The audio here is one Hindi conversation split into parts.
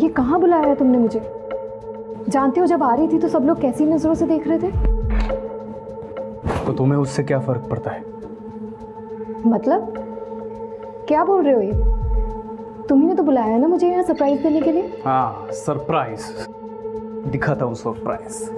ये कहाँ बुलाया है तुमने मुझे? जानते हो जब आ रही थी तो सब लोग कैसी नजरों से देख रहे थे। तो तुम्हें उससे क्या फर्क पड़ता है? मतलब क्या बोल रहे हो ये? तुम्ही ने तो बुलाया ना मुझे यहाँ सरप्राइज देने के लिए। हाँ, सरप्राइज दिखाता हूँ, सरप्राइज।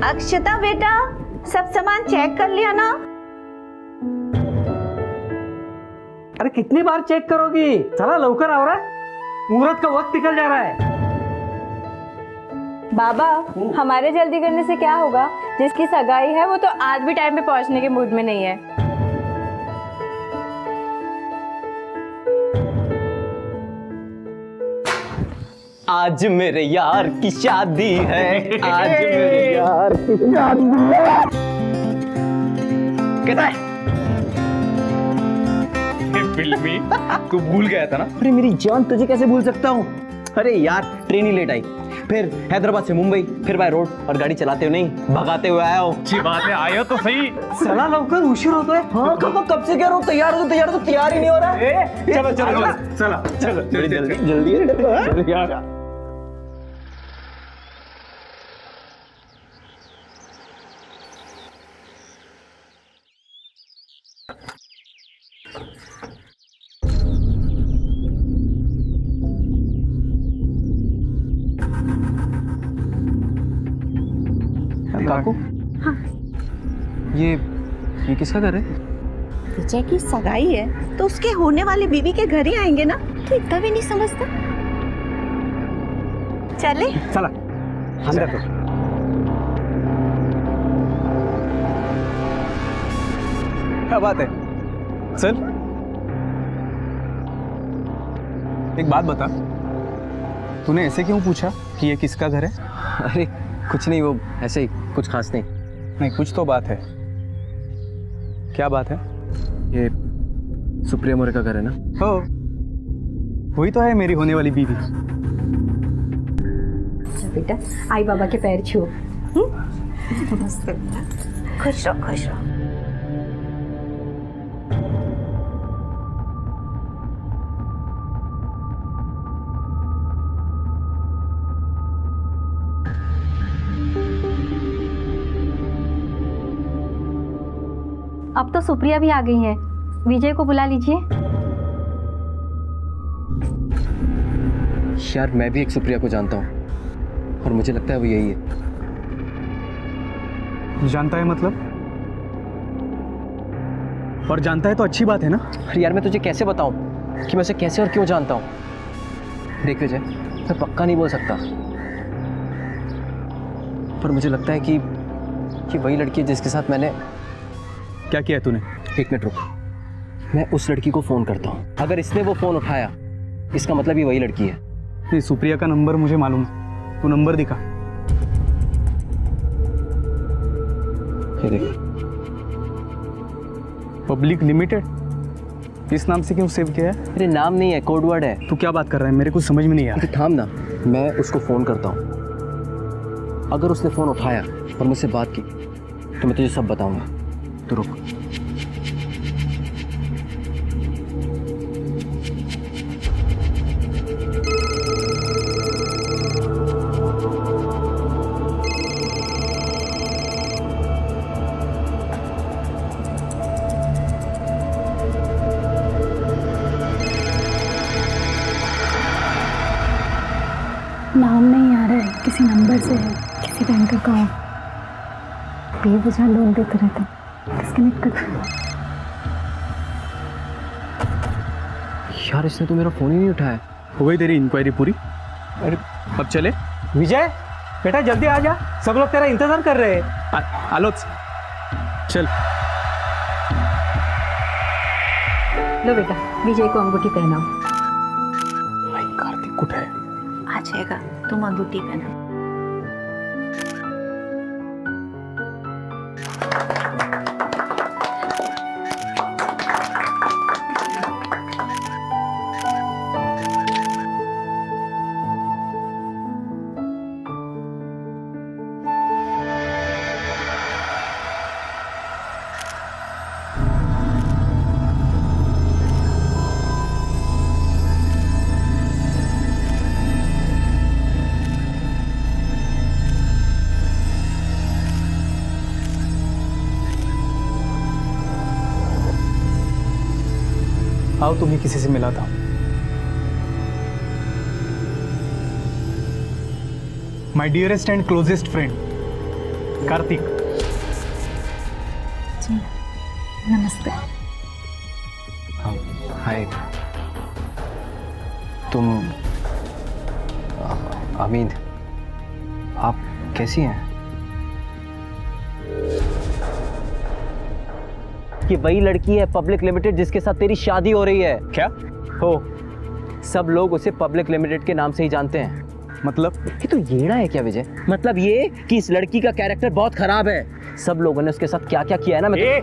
अक्षता बेटा, सब सामान चेक कर लिया ना? अरे कितनी बार चेक करोगी? चला लवकर आवरा, मुहूर्त का वक्त निकल जा रहा है। बाबा, हमारे जल्दी करने से क्या होगा? जिसकी सगाई है वो तो आज भी टाइम पे पहुंचने के मूड में नहीं है। आज मेरे यार की शादी है, आज मेरे यार की शादी है। कहता है फिल्मी तू भूल गया था ना? अरे मेरी जान, तुझे कैसे भूल सकता हूँ? अरे यार, ट्रेन ही लेट आई, फिर हैदराबाद से मुंबई, फिर बाय रोड, और गाड़ी चलाते हुए नहीं भगाते हुए आया हूँ। अच्छी बात है, आया तो सही। चला लवकर, उशीर होता है। हाँ, कब से कह रहा हूँ तैयार हो, तैयार ही नहीं हो रहा। चलो चलो चलो चलो, जल्दी है। काकू, हाँ। ये किसका घर है? विजय की सगाई है तो उसके होने वाले बीवी के घर ही आएंगे ना, तो इतना भी नहीं समझता। चले चला अंदर। तो क्या बात है? चल, एक बात बता, तूने ऐसे क्यों पूछा कि ये किसका घर है? अरे कुछ नहीं, वो ऐसे ही, कुछ खास नहीं। नहीं, कुछ तो बात है। क्या बात है? ये सुप्रिया मोरे का घर है ना? हो, वही तो है मेरी होने वाली बीवी। बेटा, आई बाबा के पैर छू। खुश रहो, खुश रहो। अब तो सुप्रिया भी आ गई है, विजय को बुला लीजिए। यार, मैं भी एक सुप्रिया को जानता हूँ और मुझे लगता है वो यही है। जानता है मतलब? और जानता है तो अच्छी बात है ना? अरे यार, मैं तुझे कैसे बताऊं कि मैं उसे कैसे और क्यों जानता हूं? देख विजय, मैं पक्का नहीं बोल सकता, पर मुझे लगता है कि वही लड़की है जिसके साथ मैंने। क्या किया तूने? एक मिनट रुक, मैं उस लड़की को फोन करता हूँ। अगर इसने वो फोन उठाया, इसका मतलब ये वही लड़की है। नहीं, सुप्रिया का नंबर मुझे मालूम है, तू नंबर दिखा। ये देख, पब्लिक लिमिटेड, इस नाम से क्यों सेव किया है? अरे नाम नहीं है, कोड वर्ड है। तू क्या बात कर रहा है? मेरे को समझ में नहीं आ रहा। थाम ना, मैं उसको फोन करता हूँ। अगर उसने फोन उठाया और मुझसे बात की तो मैं तुझे सब बताऊंगा। तो रुक। नाम नहीं आ रहा है, किसी नंबर से है, किसी बैंकर का है। बेवजह लोन देते रहते हैं। डिस्कनेक्ट कर। यार, इसने तो मेरा फोन ही नहीं उठाया। हो गई तेरी इंक्वायरी पूरी? अरे अब चले? विजय, बेटा जल्दी आ जा, सब लोग तेरा इंतजार कर रहे हैं। आलोच चल। लो बेटा, विजय को अंगूठी पहनाओ। भाई कार्तिक कुठे है? आ जाएगा, तुम अंगूठी पहना। आओ, तुम्हें किसी से मिला था। My dearest and closest friend Kartik. जी नमस्ते। हाय, तुम अमीन, आप कैसी हैं? ये वही लड़की है पब्लिक लिमिटेड जिसके साथ तेरी शादी हो रही है। क्या हो, सब लोग उसे पब्लिक लिमिटेड के नाम से ही जानते हैं। मतलब? ये तो येड़ा है क्या विजय? मतलब ये कि इस लड़की का कैरेक्टर बहुत खराब है। सब लोगों ने उसके साथ क्या क्या किया है ना। ए,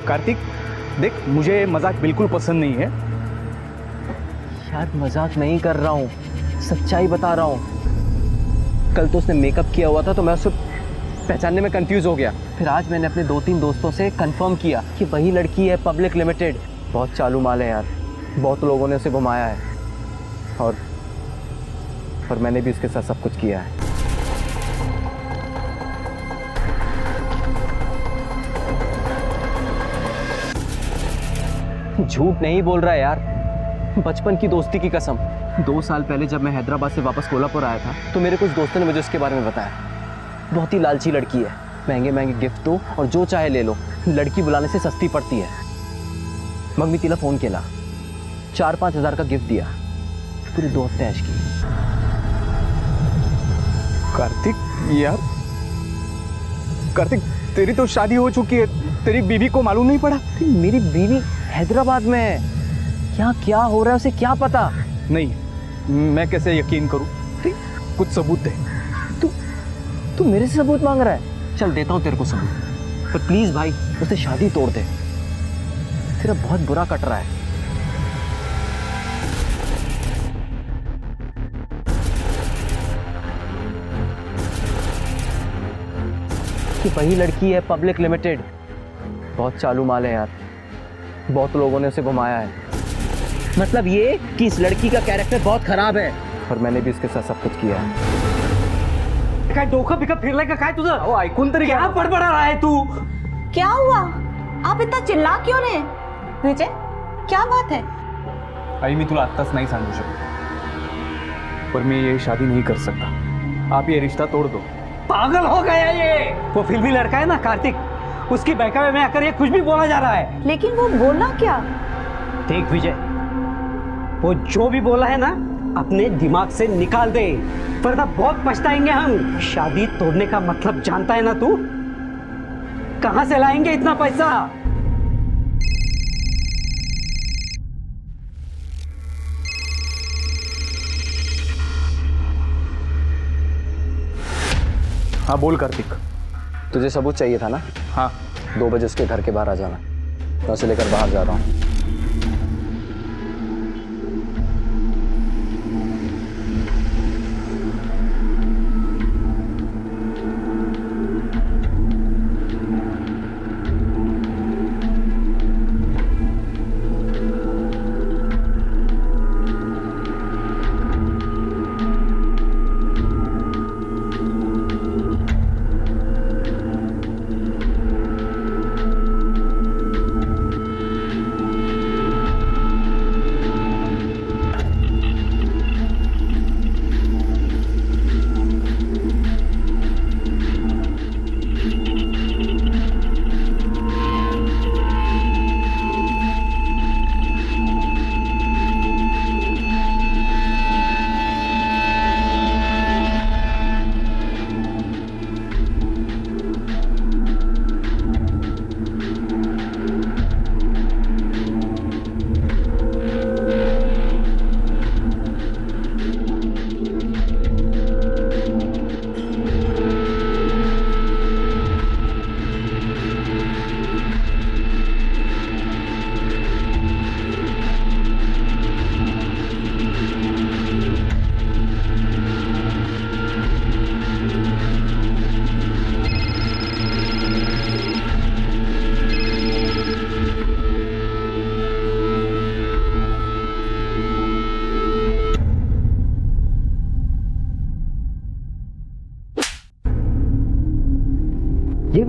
कार्तिक देख, मुझे मजाक बिल्कुल पसंद नहीं है। यार मजाक नहीं कर रहा हूँ, सच्चाई बता रहा हूँ। कल तो उसने मेकअप किया हुआ था तो मैं उसे पहचानने में कंफ्यूज हो गया। फिर आज मैंने अपने 2-3 दोस्तों से कंफर्म किया कि वही लड़की है पब्लिक लिमिटेड। बहुत चालू माल है यार, बहुत लोगों ने उसे घुमाया है और मैंने भी उसके साथ सब कुछ किया है। झूठ नहीं बोल रहा है यार, बचपन की दोस्ती की कसम। 2 साल पहले जब मैं हैदराबाद से वापस कोल्हापुर आया था तो मेरे कुछ दोस्तों ने मुझे उसके बारे में बताया। बहुत ही लालची लड़की है, महंगे महंगे गिफ्ट दो और जो चाहे ले लो, लड़की बुलाने से सस्ती पड़ती है। मग मी तिला फोन केला, 4-5 हज़ार का गिफ्ट दिया, पूरे 2 हफ्ते ऐश की। कार्तिक यार, कार्तिक तेरी तो शादी हो चुकी है, तेरी बीवी को मालूम नहीं पड़ा? मेरी बीवी हैदराबाद में है, क्या क्या हो रहा है उसे क्या पता? नहीं, मैं कैसे यकीन करूं? कुछ सबूत दे। तू मेरे से सबूत मांग रहा है? चल देता हूँ तेरे को सबूत, पर प्लीज भाई उससे शादी तोड़ दे, तेरा बहुत बुरा कट रहा है। कि वही लड़की है पब्लिक लिमिटेड। बहुत चालू माल है यार, बहुत लोगों ने उसे घुमाया है। मतलब ये कि इस लड़की का कैरेक्टर बहुत खराब है और मैंने भी उसके साथ सब कुछ किया है। काय डोकं बिकं फिरलंय का काय तुझं? अहो, ऐकून तरी क्या घ्या. बडबडा रहा है तू? क्या हुआ? आप इतना चिल्ला क्यों रहे? विजय, क्या बात है? आई मी तुला आत्ताच नाही सांगू शकत, पर मैं ये शादी नहीं कर सकता। आप ये रिश्ता तोड़ दो। पागल हो गया ये? वो फिल्मी लड़का है ना कार्तिक, उसकी बहकावे में आकर ये कुछ भी बोला जा रहा है। लेकिन वो बोला क्या? देख विजय, वो जो भी बोला है ना अपने दिमाग से निकाल दे, वरना बहुत पछताएंगे हम। शादी तोड़ने का मतलब जानता है ना तू? कहां से लाएंगे इतना पैसा? हाँ बोल कार्तिक। तुझे सबूत चाहिए था ना? हाँ 2 बजे उसके घर के बाहर आ जाना, मैं उसे लेकर बाहर जा रहा हूँ।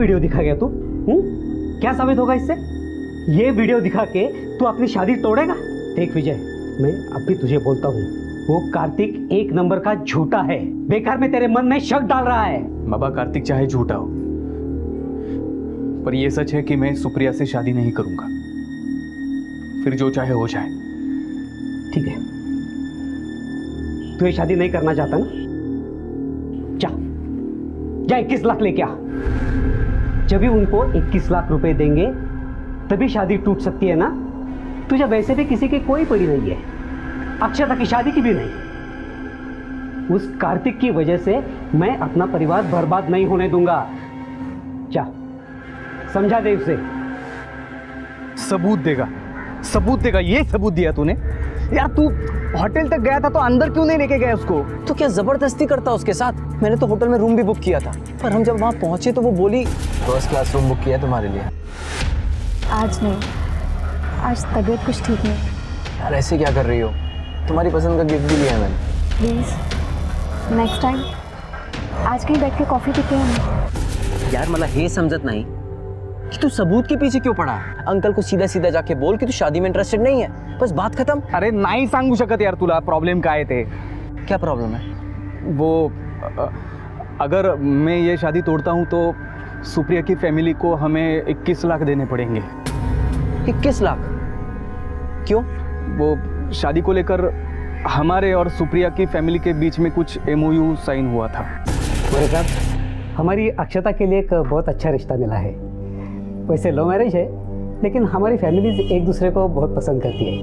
वीडियो दिखा गया तू? क्या साबित होगा इससे? ये वीडियो दिखा के तू अपनी शादी तोड़ेगा? देख विजय, मैं अब भी तुझे बोलता हूँ, वो कार्तिक एक नंबर का झूठा है, बेकार में तेरे मन में शक डाल रहा है। बाबा, कार्तिक चाहे झूठा हो, पर यह सच है कि मैं सुप्रिया से शादी नहीं करूंगा। फिर जो चाहे हो जाए। ठीक है, तू ये शादी नहीं करना चाहता ना? जा 21 लाख लेके आ। जब भी उनको 21 लाख रुपए देंगे तभी शादी टूट सकती है ना? तुझे वैसे भी किसी की कोई पड़ी नहीं है, अक्षता की शादी की भी नहीं। उस कार्तिक की वजह से मैं अपना परिवार बर्बाद नहीं होने दूंगा। जा, समझा दे उसे। सबूत देगा, सबूत देगा। ये सबूत दिया तूने? यार तू होटल तक गया था तो अंदर क्यों नहीं लेके गया उसको? तो क्या जबरदस्ती करता उसके साथ? मैंने तो होटल में रूम भी बुक किया था, पर हम जब वहां पहुंचे तो वो बोली फर्स्ट क्लास रूम बुक किया है तुम्हारे लिए। आज नहीं, आज तबीयत कुछ ठीक नहीं। यार ऐसे क्या कर रही हो? तुम्हारी पसंद का गिफ्ट भी लिया है मैंने। प्लीज नेक्स्ट टाइम आज कहीं बैठ के कॉफी पीते हैं। यार मला हे समझत नहीं कि तू सबूत के पीछे क्यों पड़ा? अंकल को सीधा सीधा जाके बोल कि तू शादी में इंटरेस्टेड नहीं है, बस बात खत्म। अरे नाही सांगू शकत यार तुला प्रॉब्लेम काय ते। क्या प्रॉब्लम है? वो अगर मैं ये शादी तोड़ता हूँ तो सुप्रिया की फैमिली को हमें 21 लाख देने पड़ेंगे। 21 लाख? क्यों? वो शादी को लेकर हमारे और सुप्रिया की फैमिली के बीच में कुछ MOU साइन हुआ था। मेरे साथ हमारी अक्षता के लिए एक बहुत अच्छा रिश्ता मिला है। वैसे लव मैरिज है, लेकिन हमारी फैमिलीज एक दूसरे को बहुत पसंद करती है।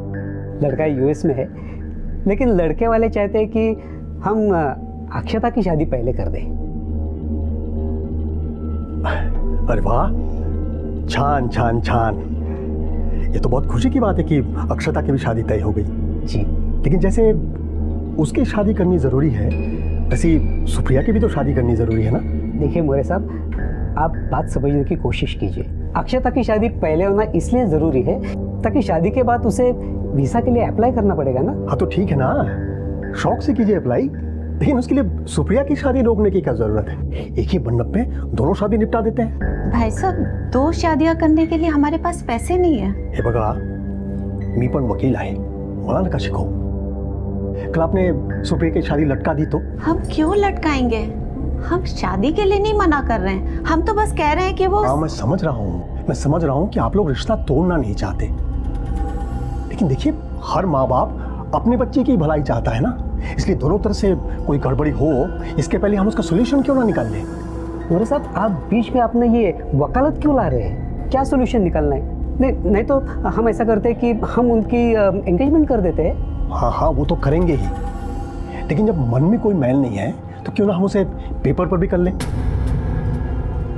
लड़का US में है, लेकिन लड़के वाले चाहते हैं कि हम अक्षता की शादी पहले कर दें। अरे वाह, छान छान छान। ये तो बहुत खुशी की बात है कि अक्षता की भी शादी तय हो गई। जी, लेकिन जैसे उसकी शादी करनी ज़रूरी है, वैसे सुप्रिया की भी तो शादी करनी ज़रूरी है ना? देखिए मोरे साहब, आप बात समझने की कोशिश कीजिए। अक्षता की शादी पहले होना इसलिए ज़रूरी है ताकि शादी के बाद उसे वीज़ा के लिए अप्लाई करना पड़ेगा ना। हाँ तो ठीक है ना, शौक से कीजिए अप्लाई, लेकिन उसके लिए सुप्रिया की शादी रोकने की क्या ज़रूरत है? एक ही मंडप में दोनों शादी निपटा देते हैं। भाई साहब, 2 शादियां करने के लिए हमारे पास पैसे नहीं है। हे बघा, मी पण वकील आहे, मला नका शिकवू। कल आपने सुप्रिया की शादी लटका दी तो? हम क्यों लटकाएंगे? हम शादी के लिए नहीं मना कर रहे हैं, हम तो बस कह रहे हैं कि वो हाँ मैं समझ रहा हूँ कि आप लोग रिश्ता तोड़ना नहीं चाहते, लेकिन देखिए हर माँ बाप अपने बच्चे की भलाई चाहता है ना, इसलिए दोनों तरफ से कोई गड़बड़ी हो इसके पहले हम उसका सोल्यूशन क्यों ना निकाल लें? मोरे साहब, आप बीच में अपने ये वकालत क्यों ला रहे हैं? क्या सोल्यूशन निकालना है? नहीं तो हम ऐसा करते हैं कि हम उनकी एंगेजमेंट कर देते हैं। हाँ वो तो करेंगे ही, लेकिन जब मन में कोई मैल नहीं है तो क्यों ना हम उसे पेपर पर भी कर लें।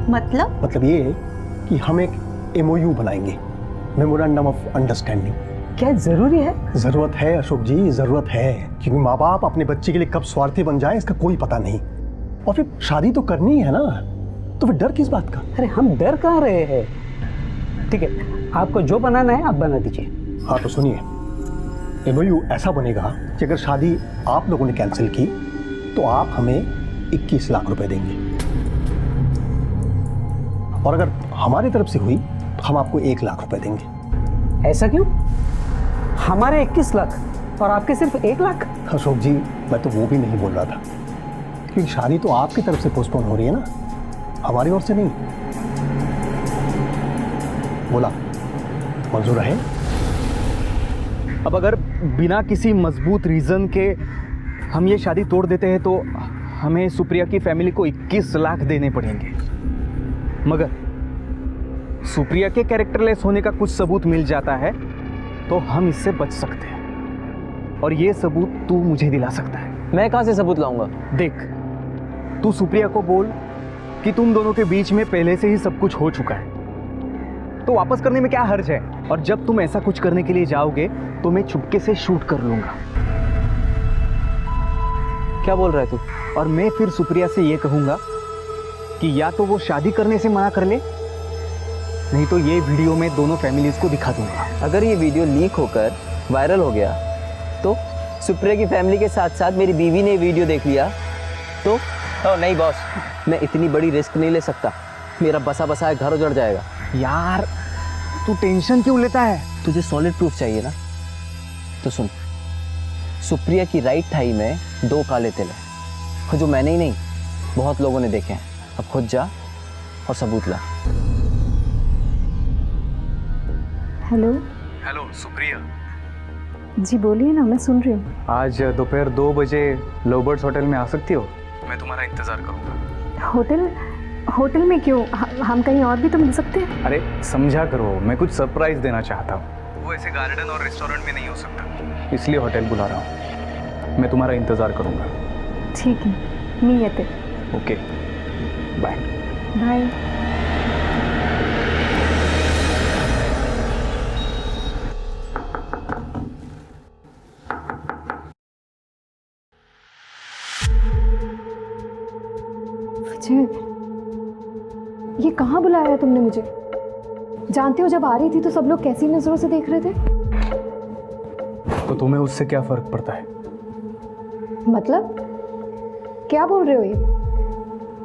मतलब ये कि हम एक MOU बनाएंगे, मेमोरेंडम ऑफ अंडरस्टैंडिंग। क्या जरूरी है? जरूरत है अशोक जी, जरूरत है, क्योंकि माँ बाप अपने बच्चे के लिए कब स्वार्थी बन जाए इसका कोई पता नहीं। और फिर शादी तो करनी है ना, तो फिर डर किस बात का? अरे हम डर कहाँ रहे हैं? ठीक है, आपको जो बनाना है आप बना दीजिए। हाँ तो सुनिए, MOU ऐसा बनेगा कि अगर शादी आप लोगों ने कैंसिल की तो आप हमें 21 लाख रुपए देंगे, और अगर हमारी तरफ से हुई तो हम आपको 1 लाख रुपए देंगे। ऐसा क्यों? हमारे 21 लाख और आपके सिर्फ 1 लाख? अशोक जी, मैं तो वो भी नहीं बोल रहा था, क्योंकि शादी तो आपकी तरफ से पोस्टपोन हो रही है ना, हमारी ओर से नहीं। बोला मंजूर है? अब अगर बिना किसी मजबूत रीज़न के हम ये शादी तोड़ देते हैं तो हमें सुप्रिया की फैमिली को 21 लाख देने पड़ेंगे, मगर सुप्रिया के कैरेक्टरलेस होने का कुछ सबूत मिल जाता है तो हम इससे बच सकते हैं, और ये सबूत तू मुझे दिला सकता है। मैं कहाँ से सबूत लाऊंगा? देख, तू सुप्रिया को बोल कि तुम दोनों के बीच में पहले से ही सब कुछ हो चुका है, तो वापस करने में क्या हर्ज है? और जब तुम ऐसा कुछ करने के लिए जाओगे तो मैं चुपके से शूट कर लूंगा। क्या बोल रहा है तू? और मैं फिर सुप्रिया से ये कहूंगा कि या तो वो शादी करने से मना कर ले, नहीं तो ये वीडियो मैं दोनों फैमिलीज को दिखा दूंगा। अगर ये वीडियो लीक होकर वायरल हो गया तो सुप्रिया की फैमिली के साथ साथ मेरी बीवी ने वीडियो देख लिया तो नहीं बॉस, मैं इतनी बड़ी रिस्क नहीं ले सकता। मेरा बसा बसाया घर उजड़ जाएगा। यार तू टेंशन क्यों लेता है? तुझे सॉलिड प्रूफ चाहिए ना, तो सुन, सुप्रिया की राइट थाई में 2 काले तिल है, जो मैंने ही नहीं बहुत लोगों ने देखे हैं। अब खुद जा और सबूत ला। हेलो। हेलो सुप्रिया। जी बोलिए ना, मैं सुन रही हूँ। आज दोपहर 2 बजे लवबर्ड्स होटल में आ सकती हो? मैं तुम्हारा इंतजार करूंगा। होटल में क्यों? हम कहीं और भी तो मिल सकते हैं। अरे समझा करो, मैं कुछ सरप्राइज देना चाहता हूँ। वो ऐसे गार्डन और रेस्टोरेंट में नहीं हो सकता, इसलिए होटल बुला रहा हूँ। मैं तुम्हारा इंतजार करूंगा। ठीक है, नियत है। Okay, bye. बाय। विजय, ये कहाँ बुलाया है तुमने मुझे? जानती हो जब आ रही थी तो सब लोग कैसी नजरों से देख रहे थे। तो तुम्हें उससे क्या फर्क पड़ता है? मतलब क्या बोल रहे हो ये?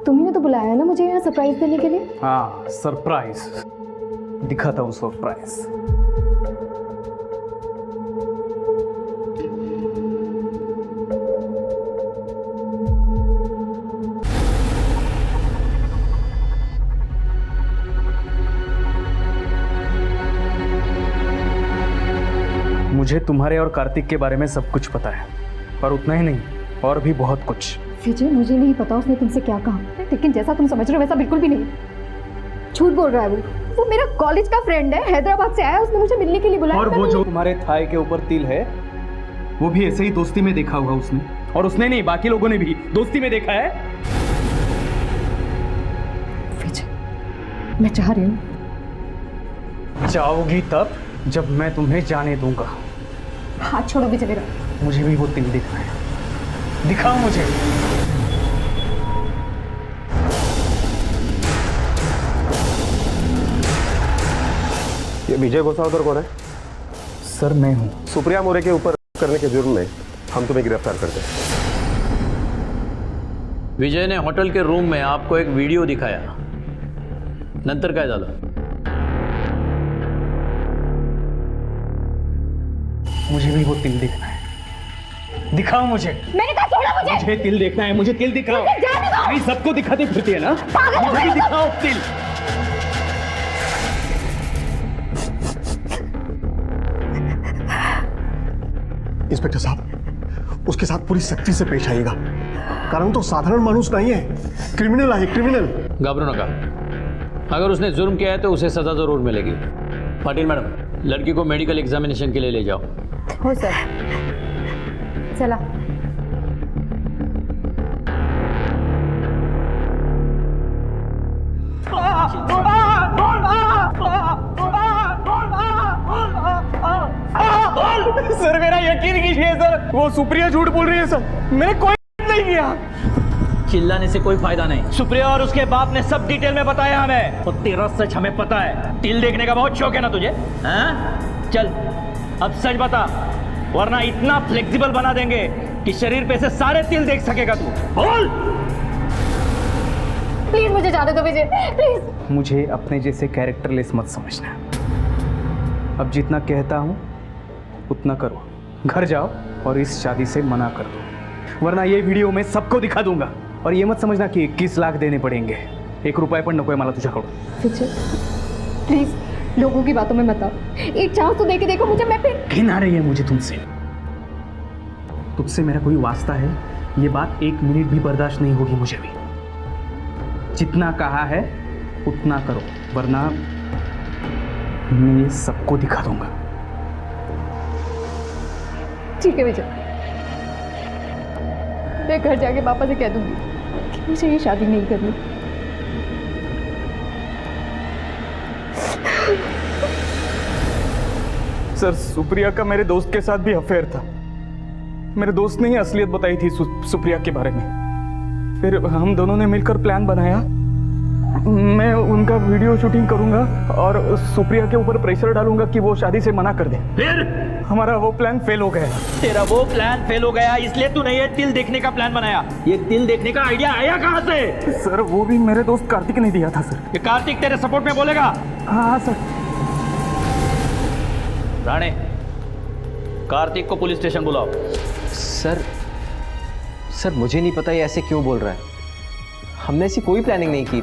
तुम्ही ने तो बुलाया है ना मुझे यहाँ सरप्राइज देने के लिए। हाँ, सरप्राइज दिखाता हूँ, सरप्राइज। मुझे तुम्हारे और कार्तिक के बारे में सब कुछ पता है, पर उतना ही नहीं, और भी बहुत कुछ। विजय, मुझे नहीं पता उसने तुमसे क्या कहा, लेकिन जैसा तुम समझ रहे हो वैसा बिल्कुल भी नहीं। झूठ बोल रहा है वो मेरा कॉलेज का फ्रेंड है, हैदराबाद से आया, उसने मुझे मिलने के लिए बुलाया। और वो जो तुम्हारे थाई के ऊपर तिल है, वो भी ऐसे ही दोस्ती में देखा होगा उसने, और उसने नहीं, बाकी लोगों ने भी दोस्ती में देखा है। विजय, मैं चाह रही हूँ। चाहोगी तब जब मैं तुम्हें जाने दूंगा। हाथ छोड़ो विजय मेरा। मुझे भी वो तिल दिखना है, दिखाओ मुझे। ये विजय गोसावकर कौन है? सर मैं हूँ। सुप्रिया मोरे के ऊपर करने के जुर्म में हम तुम्हें गिरफ्तार करते हैं। विजय ने हॉटेल के रूम में आपको एक व्हिडिओ दिखाया, नंतर काय झालं? मुझे भी वो तिल दिखना है, दिखाओ मुझे। मैंने कहा छोड़ो मुझे। मुझे तिल देखना है, मुझे तिल दिखाओ। नहीं, सबको दिखाती फिरती है ना, मुझे भी दिखाओ तिल। इंस्पेक्टर साहब, उसके साथ पूरी सख्ती से पेश आइएगा, कारण तो साधारण मानुस नहीं है, क्रिमिनल है, क्रिमिनल। घबरो नका, अगर उसने जुर्म किया है तो उसे सजा जरूर मिलेगी। पाटिल मैडम, लड़की को मेडिकल एग्जामिनेशन के लिए ले जाओ। हो सर, चला। सर मेरा यकीन कीजिए सर, वो सुप्रिया झूठ बोल रही है सर, मैंने कोई नहीं किया। चिल्लाने से कोई फायदा नहीं। सुप्रिया और उसके बाप ने सब डिटेल में बताया हमें, और तेरा सच हमें पता है। तिल देखने का बहुत शौक है ना तुझे? हाँ? चल अब सच बता, वरना इतना फ्लेक्सिबल बना देंगे कि शरीर पे से सारे तिल देख सकेगा तू। बोल। प्लीज मुझे जाने दो विजय, प्लीज। मुझे अपने जैसे कैरेक्टरलेस मत समझना। अब जितना कहता हूँ उतना करो, घर जाओ और इस शादी से मना कर दो, वरना ये वीडियो मैं सबको दिखा दूंगा। और ये मत समझना कि 21 लाख देने पड़ेंगे, 1 रुपया पण नकोय मला तुझ्याकडून। विजय प्लीज, लोगों की बातों में मत आओ, एक चांस तो दे के देखो मुझे। मैं फिर घिन आ रही है मुझे तुमसे, तुझसे मेरा कोई वास्ता है, ये बात 1 मिनट भी बर्दाश्त नहीं होगी मुझे भी। जितना कहा है उतना करो, वरना मैं ये सबको दिखा दूंगा। ठीक है विजय, मैं घर जाके पापा से कह दूंगी कि मुझे ये शादी नहीं करनी। सर, सुप्रिया का मेरे दोस्त के साथ भी अफेयर था। मेरे दोस्त ने ही असलियत बताई थी सुप्रिया के बारे में। फिर हम दोनों ने मिलकर प्लान बनाया, मैं उनका वीडियो शूटिंग करूंगा और सुप्रिया के ऊपर प्रेशर डालूंगा कि वो शादी से मना कर दे। फिर हमारा वो प्लान फेल हो गया। तेरा वो प्लान फेल हो गया इसलिए तूने ये तिल देखने का प्लान बनाया। ये तिल देखने का आइडिया आया कहाँ से? सर वो भी मेरे दोस्त कार्तिक ने दिया था सर। ये कार्तिक तेरे सपोर्ट में बोलेगा? हाँ सर। राणे, कार्तिक को पुलिस स्टेशन बुलाओ। सर मुझे नहीं पता ये ऐसे क्यों बोल रहा है। हमने ऐसी कोई प्लानिंग नहीं की।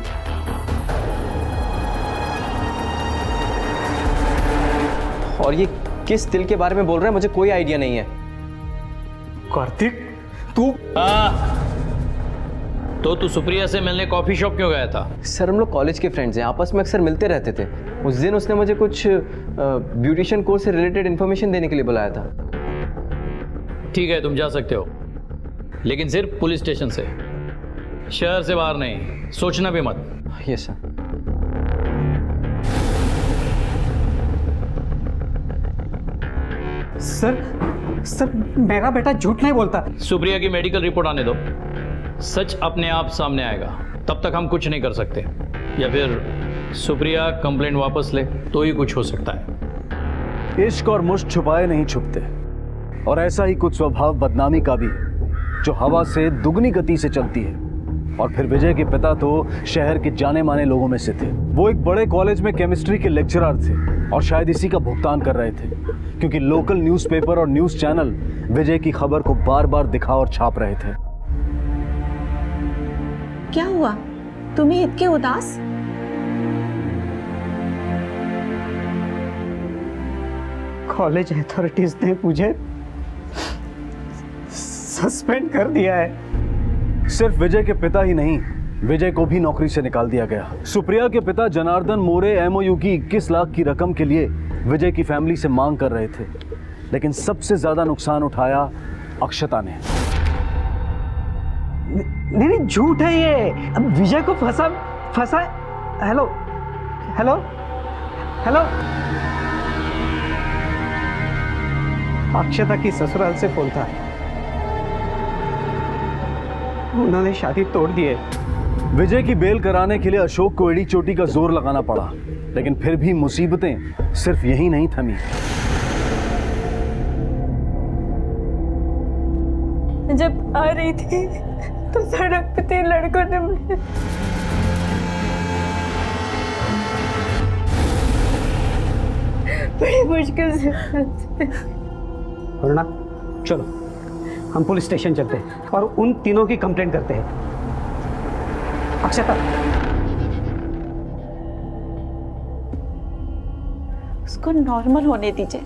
और ये किस दिल के बारे में बोल रहा है मुझे कोई आइडिया नहीं है। कार्तिक तू? तो तू सुप्रिया से मिलने कॉफी शॉप क्यों गया था? सर हम लोग कॉलेज के फ्रेंड्स हैं, आपस में अक्सर मिलते रहते थे। उस दिन उसने मुझे कुछ ब्यूटिशियन कोर्स से रिलेटेड इन्फॉर्मेशन देने के लिए बुलाया था। ठीक है, तुम जा सकते हो, लेकिन सिर्फ पुलिस स्टेशन से, शहर से बाहर नहीं। सोचना भी मत। Yes sir. सर मेरा बेटा झूठ नहीं बोलता। सुप्रिया की मेडिकल रिपोर्ट आने दो, सच अपने आप सामने आएगा। तब तक हम कुछ नहीं कर सकते, या फिर सुप्रिया कंप्लेंट वापस ले तो ही कुछ हो सकता है। इश्क और मुश्क छुपाए नहीं छुपते, और ऐसा ही कुछ स्वभाव बदनामी का भी है जो हवा से दुगनी गति से चलती है। और फिर विजय के पिता तो शहर के जाने माने लोगों में से थे। वो एक बड़े कॉलेज में केमिस्ट्री के लेक्चरर थे और शायद इसी का भुगतान कर रहे थे, क्योंकि लोकल न्यूज़पेपर और न्यूज़ चैनल विजय की खबर को बार बार दिखा और छाप रहे थे। क्या हुआ, तुम्हें इतने उदास? कॉलेज अथॉरिटीज ने मुझे सस्पेंड कर दिया है। सिर्फ विजय के पिता ही नहीं, विजय को भी नौकरी से निकाल दिया गया। सुप्रिया के पिता जनार्दन मोरे एमओयू की 21 लाख की रकम के लिए विजय की फैमिली से मांग कर रहे थे, लेकिन सबसे ज्यादा नुकसान उठाया अक्षता ने। नहीं झूठ है ये। अब विजय को फंसा। हेलो हेलो हेलो, अक्षता की ससुराल से फोन था, उन्होंने शादी तोड़ दी है। विजय की बेल कराने के लिए अशोक को एड़ी चोटी का जोर लगाना पड़ा, लेकिन फिर भी मुसीबतें सिर्फ यही नहीं थमी। जब आ रही थी तो सड़क पे 3 लड़कों ने मुझे बड़ी मुश्किल से। वरुणा चलो हम पुलिस स्टेशन चलते हैं और उन तीनों की कंप्लेंट करते हैं। अक्षता, उसको नॉर्मल होने दीजिए,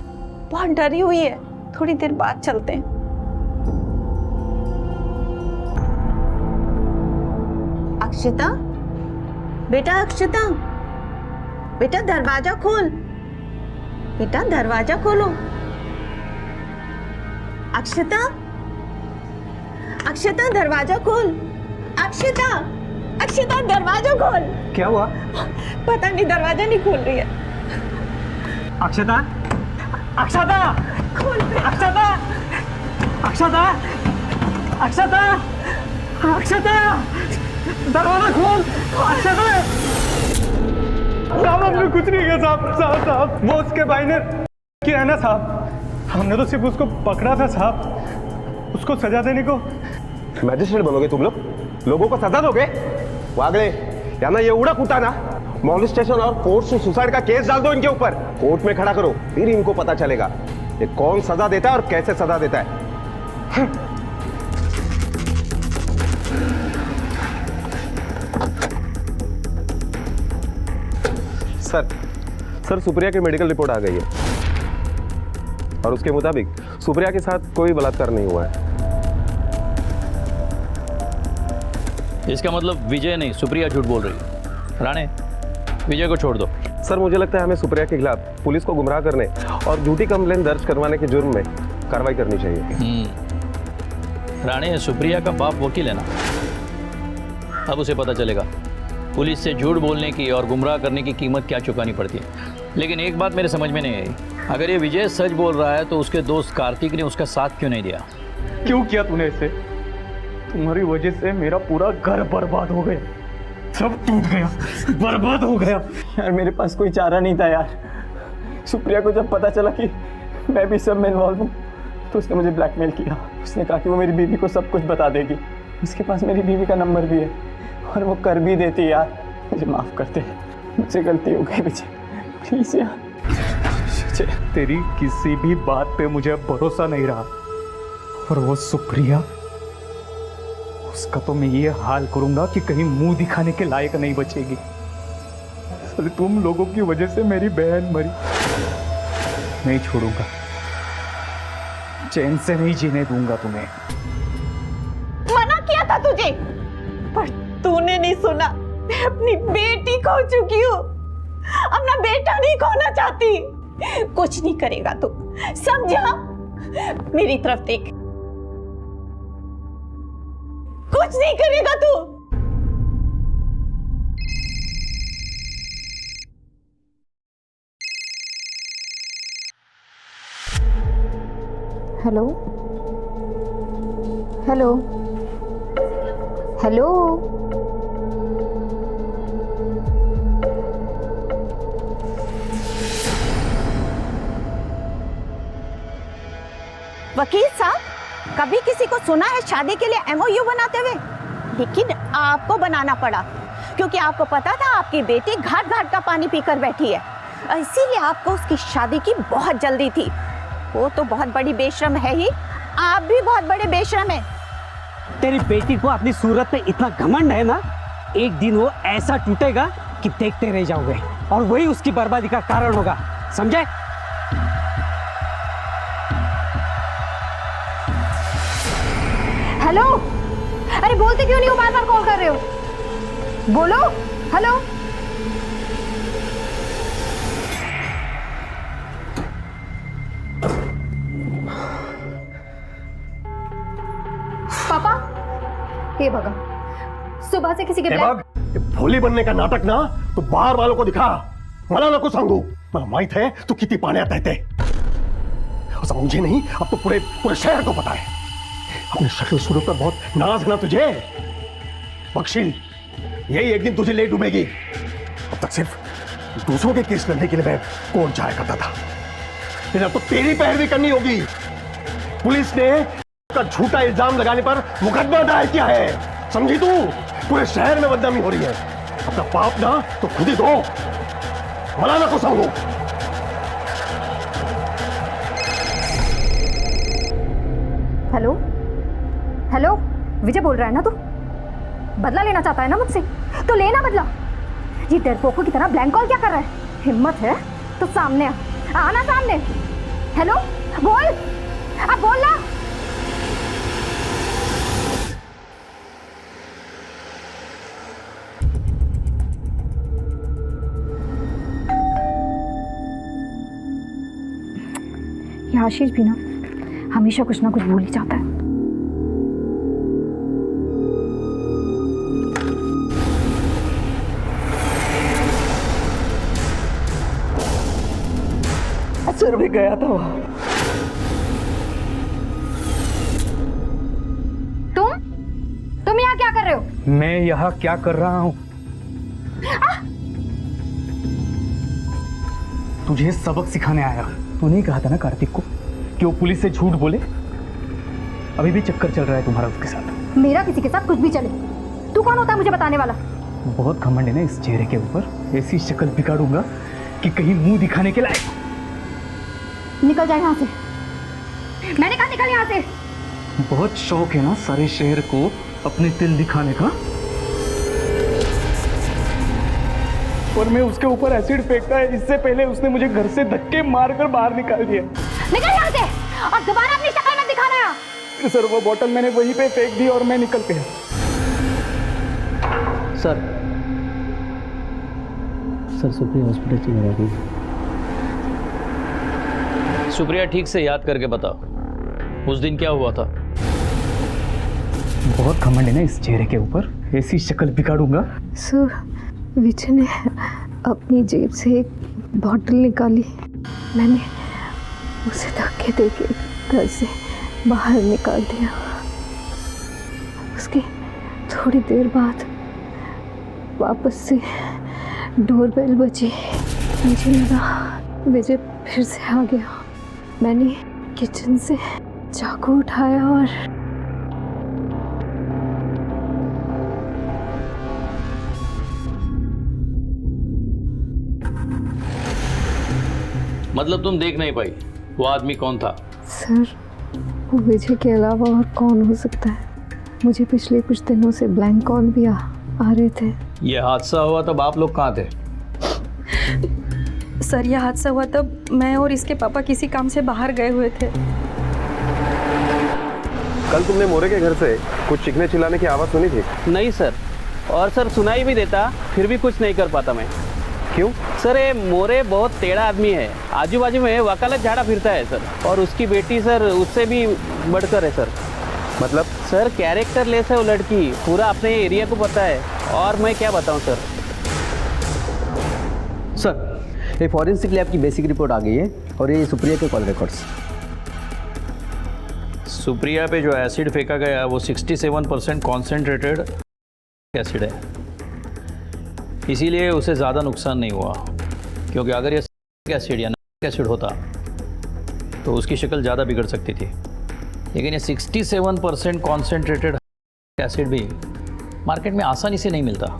बहुत डरी हुई है, थोड़ी देर बाद चलते हैं। अक्षता, बेटा अक्षता, बेटा दरवाजा खोल, बेटा दरवाजा खोलो। अक्षता, अक्षता दरवाजा खोल, अक्षता, अक्षता दरवाजा खोल। क्या हुआ? पता नहीं, दरवाजा नहीं खोल रही है। अक्षता, अक्षता, खोल दे। अक्षता, अक्षता, अक्षता, अक्षता, दरवाजा खोल। अक्षता, साहब हमने कुछ नहीं किया साहब, वो उसके भाई ने किया है ना साहब, हमने तो सिर्फ उसको पकड़ा था साहब, उसको सजा देने को। मॅजिस्ट्रेट बनोगे तुम लोग? लोगों को सजा दोगे? वागले यांना एवढा कुटा ना, मॉलेस्टेशन और फोर्स सुसाइड का केस डाल दो इनके ऊपर, कोर्ट में खड़ा करो, फिर इनको पता चलेगा ये कौन सजा देता है और कैसे सजा देता है। सर सुप्रिया की मेडिकल रिपोर्ट आ गई है और उसके मुताबिक सुप्रिया के साथ कोई बलात्कार नहीं हुआ है। इसका मतलब विजय नहीं, सुप्रिया झूठ बोल रही है। राणे, विजय को छोड़ दो। सर मुझे लगता है हमें सुप्रिया के खिलाफ पुलिस को गुमराह करने और झूठी कंप्लेन दर्ज करवाने के जुर्म में कार्रवाई करनी चाहिए। राणे, सुप्रिया का बाप वकील है ना, अब उसे पता चलेगा पुलिस से झूठ बोलने की और गुमराह करने की कीमत क्या चुकानी पड़ती है। लेकिन एक बात मेरे समझ में नहीं आई, अगर ये विजय सच बोल रहा है तो उसके दोस्त कार्तिक ने उसका साथ क्यों नहीं दिया? क्यों किया तूने इसे? तुम्हारी वजह से मेरा पूरा घर बर्बाद हो गया, सब टूट गया, बर्बाद हो गया। यार मेरे पास कोई चारा नहीं था यार। सुप्रिया को जब पता चला कि मैं भी सब में इन्वॉल्व हूँ। तो उसने मुझे ब्लैकमेल किया। उसने कहा कि वो मेरी बीवी को सब कुछ बता देगी। उसके पास मेरी बीवी का नंबर भी है और वो कर भी देती। यार मुझे माफ़ कर दे, मुझसे गलती हो गई विजय, प्लीज़ यार। तेरी किसी भी बात पे मुझे अब भरोसा नहीं रहा। और वो सुप्रिया, उसका तो मैं ये हाल करूंगा कि कहीं मुंह दिखाने के लायक नहीं बचेगी। अरे तुम लोगों की वजह से मेरी बहन मरी। नहीं छोड़ूंगा, चैन से नहीं जीने दूंगा तुम्हें। मना किया था तुझे, पर तूने नहीं सुना। मैं अपनी बेटी खो चुकी हूँ, अपना बेटा नहीं खोना चाहती। कुछ नहीं करेगा तू, समझा? मेरी तरफ देख, कुछ नहीं करेगा तू। हेलो हेलो हेलो, वकील साहब, कभी किसी को सुना है शादी के लिए एमओयू बनाते हुए? लेकिन आपको बनाना पड़ा क्योंकि आपको पता था आपकी बेटी घाट घाट का पानी पीकर बैठी है, इसीलिए आपको उसकी शादी की बहुत जल्दी थी। वो तो बहुत बड़ी बेशरम है ही, आप भी बहुत बड़े बेशरम हैं। तेरी बेटी को अपनी सूरत पे इतना घमंड है ना, एक दिन वो ऐसा टूटेगा कि देखते रह जाओगे और वही उसकी बर्बादी का कारण होगा, समझे? हेलो, अरे बोलते क्यों नहीं हो? बार बार कॉल कर रहे हो, बोलो। हेलो, पापा, हे भगा, सुबह से किसी के भोली बनने का नाटक ना तो बाहर वालों को दिखा, मला नको सांगू। मला माहित है तू किती पाण्यात आहे ते। असं मुझे नहीं, अब तो पूरे पूरे शहर को पता है। अपनी शक्ल सूरत पर बहुत नाज है ना तुझे। बख्शील, यही एक दिन तुझे ले डूबेगी। अब तक सिर्फ दूसरों के केस लड़ने के लिए मैं कोर्ट जाया करता था, लेकिन अब तो तेरी पैरवी करनी होगी। पुलिस ने का झूठा इल्जाम लगाने पर मुकदमा दायर किया है, समझी तू? पूरे शहर में बदनामी हो रही है। अपना पाप ना तो खुद ही दो, मला नको सांगू। हेलो हेलो, विजय बोल रहा है ना तू? बदला लेना चाहता है ना मुझसे? तो लेना बदला। ये डरपोकों की तरह ब्लैंक कॉल क्या कर रहा है? हिम्मत है तो सामने आना सामने। हेलो, बोल, अब बोल ना। ये आशीष भी ना हमेशा कुछ ना कुछ भूल ही जाता है। सर भी गया था वहां। तुम यहाँ क्या कर रहे हो? मैं यहाँ क्या कर रहा हूँ? तुझे सबक सिखाने आया। तूने कहा था ना कार्तिक को कि वो पुलिस से झूठ बोले। अभी भी चक्कर चल रहा है तुम्हारा उसके साथ। मेरा किसी के साथ कुछ भी चले, तू कौन होता है मुझे बताने वाला? बहुत घमंड है ना इस चेहरे के ऊपर। ऐसी शक्ल बिगाड़ूंगा कि कहीं मुंह दिखाने के लायक। निकल जाए यहाँ से, मैंने कहा निकल यहाँ से। बहुत शौक है ना सारे शहर को अपने तिल दिखाने का। और मैं उसके ऊपर एसिड फेंकता है, इससे पहले उसने मुझे घर से धक्के मारकर बाहर निकाल दिया। निकल यहाँ से और दोबारा अपनी शक्ल मत दिखाना यहाँ। सर वो बोतल मैंने वहीं पे फेंक दी और मैं निकल गया। सर सुप्रिया हॉस्पिटल चली जा रही है। सुप्रिया ठीक से याद करके बताओ, उस दिन क्या हुआ था? बहुत घमंड है ना इस चेहरे के ऊपर। ऐसी शक्ल बिगाड़ूंगा। सर, विजय ने अपनी जेब से एक बॉटल निकाली, मैंने उसे धक्के देके घर से बाहर निकाल दिया। उसकी थोड़ी देर बाद वापस से डोरबेल बजी, मुझे लगा विजय फिर से आ गया। मैंने किचन से चाकू उठाया और मतलब तुम देख नहीं पाई वो आदमी कौन था? सर, वो विजय के अलावा और कौन हो सकता है? मुझे पिछले कुछ दिनों से ब्लैंक कॉल भी आ रहे थे। ये हादसा हुआ तब आप लोग कहाँ थे? सर, यह हादसा हुआ तब मैं और इसके पापा किसी काम से बाहर गए हुए थे। कल तुमने मोरे के घर से कुछ चीखने चिल्लाने की आवाज सुनी थी? नहीं सर, और सर सुनाई भी देता फिर भी कुछ नहीं कर पाता मैं। क्यों? सर ये मोरे बहुत टेढ़ा आदमी है, आजू बाजू में वकालत झाड़ा फिरता है सर, और उसकी बेटी सर उससे भी बढ़कर है सर। मतलब? सर कैरेक्टर लेस है वो लड़की, पूरा अपने एरिया को पता है, और मैं क्या बताऊं सर। सर ये फॉरेंसिक लैब की बेसिक रिपोर्ट आ गई है और ये सुप्रिया के कॉल रिकॉर्ड्स। सुप्रिया पे जो एसिड फेंका गया वो 67% कॉन्सेंट्रेटेड एसिड है, इसीलिए उसे ज़्यादा नुकसान नहीं हुआ। क्योंकि अगर ये एसिड या नाइट्रिक एसिड होता तो उसकी शक्ल ज़्यादा बिगड़ सकती थी, लेकिन ये 67% कॉन्सेंट्रेटेड एसिड भी मार्केट में आसानी से नहीं मिलता।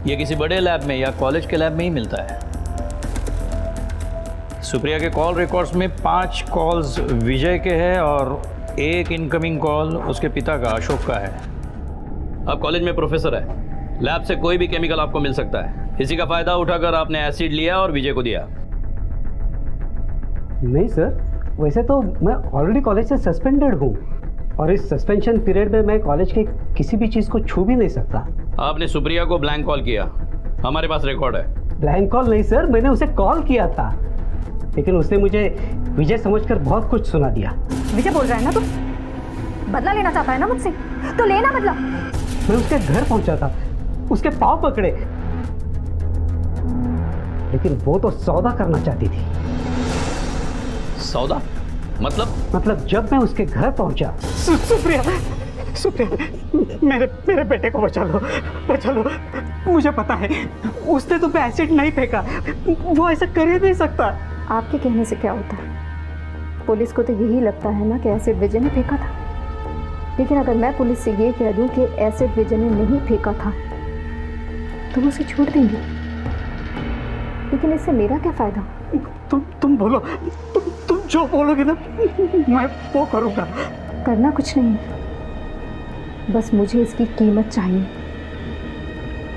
ये किसी बड़े लैब में या कॉलेज के लैब में ही मिलता है। सुप्रिया के कॉल रिकॉर्ड्स में 5 कॉल्स विजय के हैं और एक इनकमिंग कॉल उसके पिता का, अशोक का है। अब कॉलेज में प्रोफेसर है, लैब से कोई भी केमिकल आपको मिल सकता है। इसी का फायदा उठाकर आपने एसिड लिया और विजय को दिया। नहीं सर, वैसे तो मैं ऑलरेडी कॉलेज से सस्पेंडेड हूँ और इस सस्पेंशन पीरियड में मैं कॉलेज के किसी भी चीज़ को छू भी नहीं सकता। आपने सुप्रिया को ब्लैंक कॉल किया, हमारे पास रिकॉर्ड है। ब्लैंक कॉल नहीं सर, मैंने उसे कॉल किया था, लेकिन उसने मुझे विजय समझकर बहुत कुछ सुना दिया। विजय बोल रहा है ना तू? बदला लेना चाहता है ना मुझसे? तो लेना बदला। मैं उसके घर पहुंचा था, उसके पाँव पकड़े, लेकिन वो तो सौदा करना चाहती थी। सौदा? मतलब जब मैं उसके घर पहुंचा। सुप्रिया, मेरे बेटे को बचा लो। मुझे पता है उसने तुम पे एसिड नहीं फेंका, वो ऐसा कर ही नहीं सकता। आपके कहने से क्या होता है? पुलिस को तो यही लगता है ना कि एसिड विजय ने फेंका था, लेकिन अगर मैं पुलिस से ये कह दूं कि एसिड विजय ने नहीं फेंका था तो वो उसे छोड़ देंगे, लेकिन इससे मेरा क्या फायदा? तुम बोलो, तुम जो बोलोगे ना मैं वो करूँगा। करना कुछ नहीं, बस मुझे इसकी कीमत चाहिए,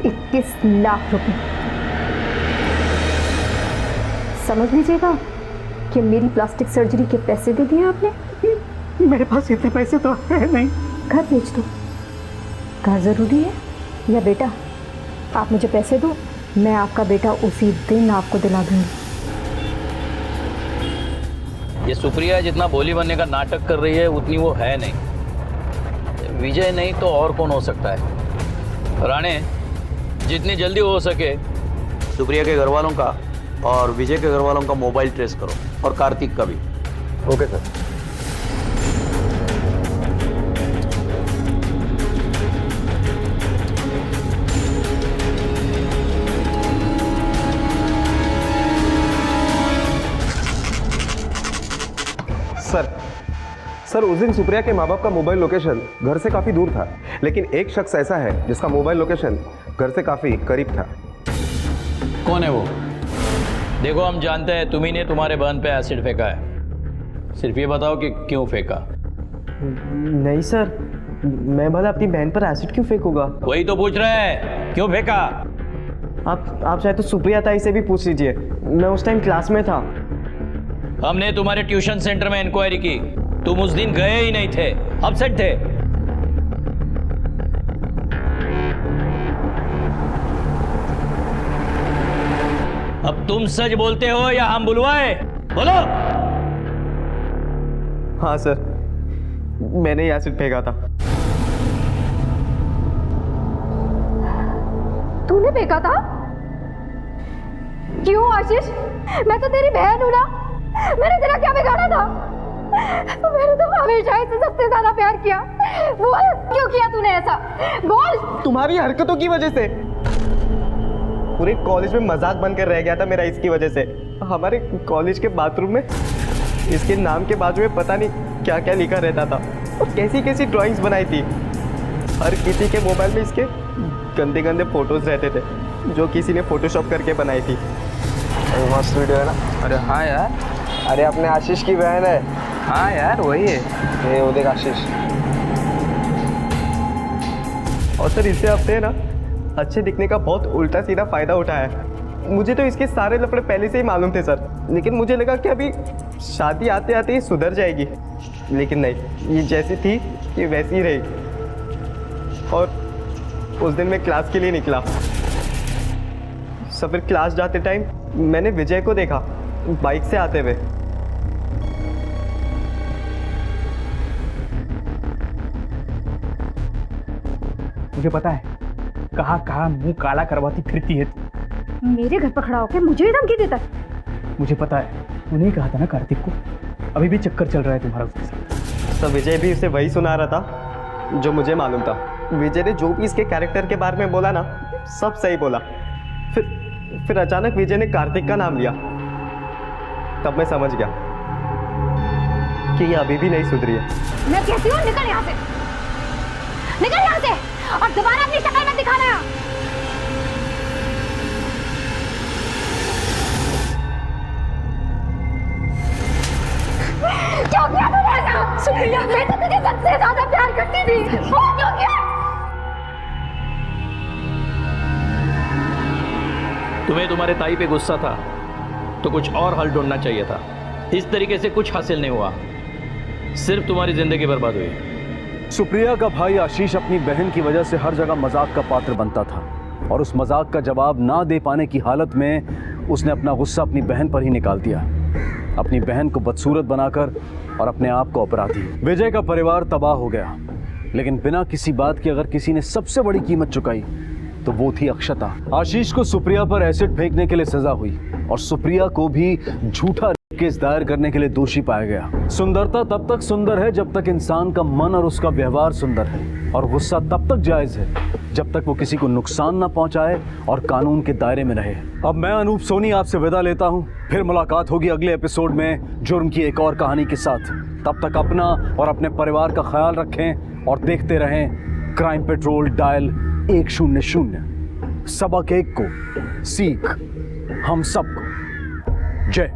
21 लाख रुपए। समझ लीजिएगा कि मेरी प्लास्टिक सर्जरी के पैसे दे दिए आपने। मेरे पास इतने पैसे तो है नहीं। घर बेच दो। घर ज़रूरी है या बेटा? आप मुझे पैसे दो, मैं आपका बेटा उसी दिन आपको दिला दूंगी। ये सुप्रिया जितना भोली बनने का नाटक कर रही है उतनी वो है नहीं। विजय नहीं तो और कौन हो सकता है? राणे, जितनी जल्दी हो सके सुप्रिया के घर वालों का और विजय के घर वालों का मोबाइल ट्रेस करो, और कार्तिक का भी। Okay sir. सर उस दिन सुप्रिया के माँ बाप का मोबाइल लोकेशन घर से काफी दूर था, लेकिन एक शख्स ऐसा है जिसका मोबाइल लोकेशन घर से काफी करीब था। कौन है वो? देखो, हम जानते हैं तुम्ही ने तुम्हारे बहन पे एसिड फेंका है, सिर्फ ये बताओ कि क्यों फेंका। नहीं सर, मैं भला अपनी बहन पर एसिड क्यों फेंकूंगा? वही तो पूछ रहे हैं, क्यों फेंका? आप चाहे तो सुप्रिया ताई से भी पूछ लीजिए, मैं उस टाइम क्लास में था। हमने तुम्हारे ट्यूशन सेंटर में इंक्वायरी की, तुम उस दिन गए ही नहीं थे, अपसेट थे। अब तुम सच बोलते हो या हम बुलवाए? बोलो। हाँ सर, मैंने ही एसिड फेंका था। तूने फेंका था? क्यों आशीष? मैं तो तेरी बहन हूं ना, मैंने तेरा क्या बिगाड़ा था? तो मैंने तो हमेशा इससे सबसे ज्यादा प्यार किया। बोल, क्यों किया तूने ऐसा? बोल। तुम्हारी हरकतों की वजह से पूरे कॉलेज में मजाक बनकर रह गया था मेरा, इसकी वजह से। हमारे कॉलेज के बाथरूम में इसके नाम के बाजू में पता नहीं क्या क्या लिखा रहता था और कैसी कैसी ड्राइंग्स बनाई थी। हर किसी के मोबाइल में इसके गंदे गंदे फोटोज रहते थे जो किसी ने फोटोशॉप करके बनाई थी। मस्त वीडियो है ना? अरे हाँ यार, अरे अपने आशीष की बहन है। हाँ यार वही है। ये वो देख आशीष। और सर इससे आपने ना अच्छे दिखने का बहुत उल्टा सीधा फायदा उठाया है। मुझे तो इसके सारे लफड़े पहले से ही मालूम थे सर, लेकिन मुझे लगा कि अभी शादी आते आते ही सुधर जाएगी, लेकिन नहीं, ये जैसी थी ये वैसी ही रही। और उस दिन मैं क्लास के लिए निकला। सब फिर क्लास जाते टाइम मैंने विजय को देखा बाइक से आते हुए। मुझे पता है कहाँ कहाँ मुंह काला करवाती फिरती है तू। मेरे घर पर खड़ा होकर मुझे ही धमकी देता है। मुझे पता है, उन्हें कहा था ना कार्तिक को, अभी भी चक्कर चल रहा है तुम्हारा उसके साथ। तो विजय भी उसे वही सुना रहा था जो मुझे मालूम था। विजय ने जो भी इसके कैरेक्टर के बारे में बोला ना, सब सही बोला। फिर अचानक विजय ने कार्तिक का नाम लिया, तब मैं समझ गया कि ये अभी भी नहीं सुधरी है। मैं कहती हूँ निकल यहाँ से, निकल यहाँ से और दोबारा अपनी शक्ल मत दिखाना। क्यों किया तूने ऐसा? सुप्रिया, मैं तो तुझे सबसे ज्यादा प्यार करती थी, वो क्यों किया? तुम्हें तुम्हारे ताई पे गुस्सा था तो कुछ और हल ढूंढना चाहिए था। इस तरीके से कुछ हासिल नहीं हुआ, सिर्फ तुम्हारी जिंदगी बर्बाद हुई। सुप्रिया का भाई आशीष अपनी बहन की वजह से हर जगह मजाक का पात्र बनता था और उस मजाक का जवाब ना दे पाने की हालत में उसने अपना गुस्सा अपनी बहन पर ही निकाल दिया, अपनी बहन को बदसूरत बनाकर और अपने आप को अपराधी। विजय का परिवार तबाह हो गया, लेकिन बिना किसी बात के अगर किसी ने सबसे बड़ी कीमत चुकाई तो वो थी अक्षता। आशीष को सुप्रिया पर एसिड फेंकने के लिए सजा हुई और सुप्रिया को भी झूठा केस दायर करने के लिए दोषी पाया गया। सुंदरता तब तक सुंदर है जब तक इंसान का मन और उसका व्यवहार सुंदर है, और गुस्सा तब तक जायज है जब तक वो किसी को नुकसान ना पहुंचाए और कानून के दायरे में रहे। अब मैं अनूप सोनी आपसे विदा लेता हूं, फिर मुलाकात होगी अगले एपिसोड में जुर्म की एक और कहानी के साथ। तब तक अपना और अपने परिवार का ख्याल रखें और देखते रहें क्राइम पेट्रोल डायल 100। सबक एक को सीख हम सबको। जय।